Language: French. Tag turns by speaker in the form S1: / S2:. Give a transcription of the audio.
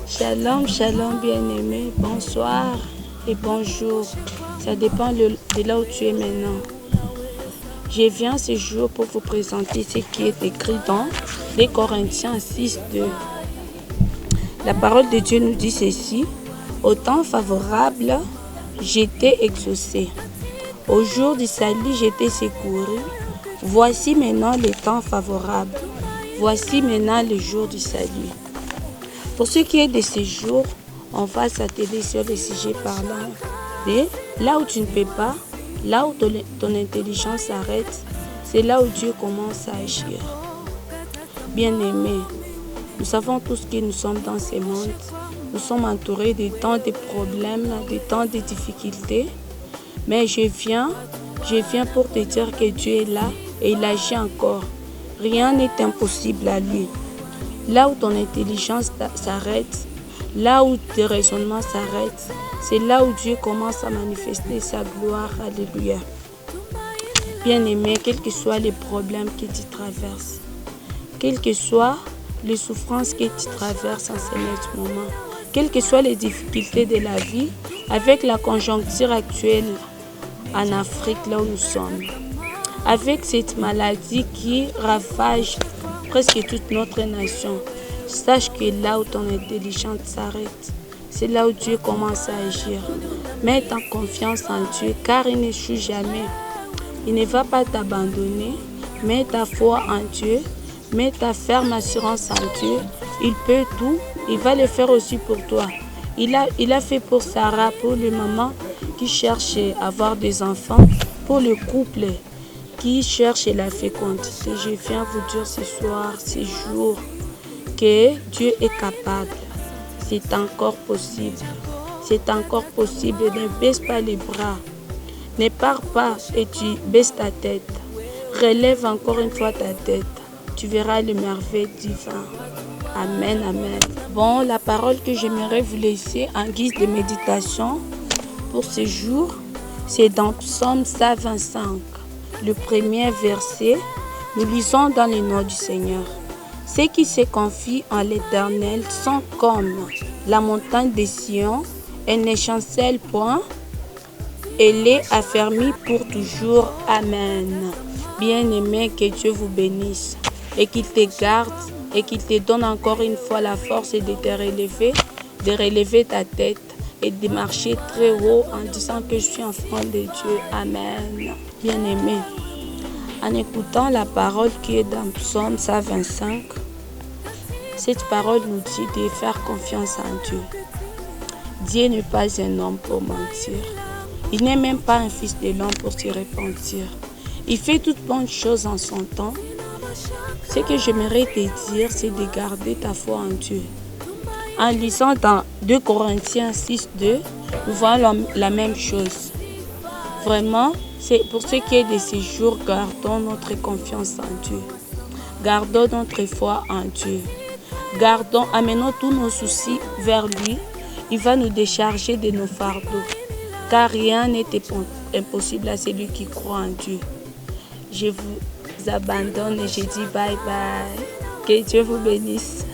S1: Shalom, shalom bien-aimé, bonsoir et bonjour. Ça dépend de là où tu es maintenant. Je viens ce jour pour vous présenter ce qui est écrit dans les Corinthiens 6, 2. La parole de Dieu nous dit ceci: au temps favorable, j'étais exaucé. Au jour du salut, j'étais secouru. Voici maintenant le temps favorable. Voici maintenant le jour du salut. Pour ce qui est de ces jours, on va s'atteler sur le sujet parlant de là où tu ne peux pas, là où ton intelligence s'arrête, c'est là où Dieu commence à agir. Bien-aimés, nous savons tous que nous sommes dans ce monde. Nous sommes entourés de tant de problèmes, de tant de difficultés. Mais je viens pour te dire que Dieu est là et il agit encore. Rien n'est impossible à lui. Là où ton intelligence s'arrête, là où tes raisonnements s'arrêtent, c'est là où Dieu commence à manifester sa gloire. Alléluia. Bien-aimé, quels que soient les problèmes que tu traverses, quelles que soient les souffrances que tu traverses en ce moment, quelles que soient les difficultés de la vie, avec la conjoncture actuelle en Afrique, là où nous sommes, avec cette maladie qui ravage presque toute notre nation, sache que là où ton intelligence s'arrête, c'est là où Dieu commence à agir. Mets ta confiance en Dieu, car il n'échoue jamais. Il ne va pas t'abandonner. Mets ta foi en Dieu. Mets ta ferme assurance en Dieu. Il peut tout. Il va le faire aussi pour toi. Il a fait pour Sarah, pour les mamans qui cherchent à avoir des enfants, pour le couple qui cherche la fécondité. Je viens vous dire ce soir, ce jour, que Dieu est capable. C'est encore possible. C'est encore possible. Ne baisse pas les bras. Ne pars pas et tu baisses ta tête. Relève encore une fois ta tête. Tu verras les merveilles divines. Amen, amen. Bon, la parole que j'aimerais vous laisser en guise de méditation pour ce jour, c'est dans Psaume 125. Le premier verset, nous lisons dans le nom du Seigneur. Ceux qui se confient en l'Éternel sont comme la montagne de Sion, elle ne chancelle point, elle est affermie pour toujours. Amen. Bien-aimé, que Dieu vous bénisse et qu'il te garde et qu'il te donne encore une fois la force de te relever, de relever ta tête et de marcher très haut en disant que je suis enfant de Dieu. Amen. Bien-aimé, en écoutant la parole qui est dans Psaume 125, cette parole nous dit de faire confiance en Dieu. Dieu n'est pas un homme pour mentir. Il n'est même pas un fils de l'homme pour se repentir. Il fait toutes bonnes choses en son temps. Ce que j'aimerais te dire, c'est de garder ta foi en Dieu. En lisant dans 2 Corinthiens 6, 2, nous voyons la même chose. Vraiment, c'est pour ce qui est de ces jours, gardons notre confiance en Dieu. Gardons notre foi en Dieu. Amenons tous nos soucis vers lui. Il va nous décharger de nos fardeaux. Car rien n'est impossible à celui qui croit en Dieu. Je vous abandonne et je dis bye bye. Que Dieu vous bénisse.